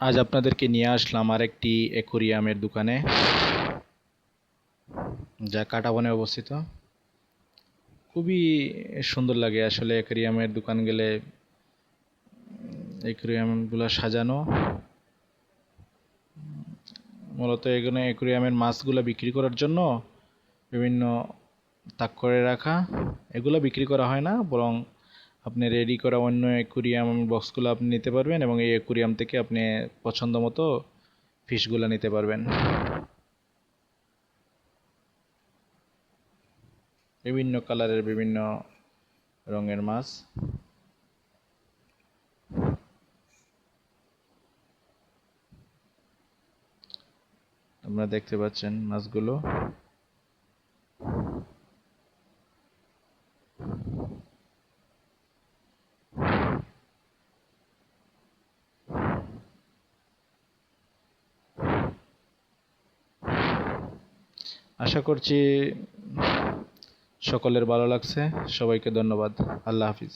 আজ আপনাদেরকে নিয়ে আসলাম আরেকটি অ্যাকোরিয়ামের দোকানে, যা কাটাবনে অবস্থিত। খুবই সুন্দর লাগে আসলে অ্যাকোরিয়ামের দোকান গেলে। অ্যাকোরিয়ামগুলো সাজানো, মূলত এখানে অ্যাকোরিয়ামের মাছগুলো বিক্রি করার জন্য বিভিন্ন তাক করে রাখা। এগুলো বিক্রি করা হয় না, বরং আপনি রেডি করা অন্য অ্যাকোরিয়াম বক্সগুলো আপনি নিতে পারবেন এবং এই অ্যাকোরিয়াম থেকে আপনি পছন্দ মতো ফিশগুলো নিতে পারবেন। বিভিন্ন কালারের বিভিন্ন রঙের মাছ। আপনারা দেখতে পাচ্ছেন মাছগুলো। আশা করছি সকলের ভালো লাগছে। সবাইকে ধন্যবাদ। আল্লাহ হাফিজ।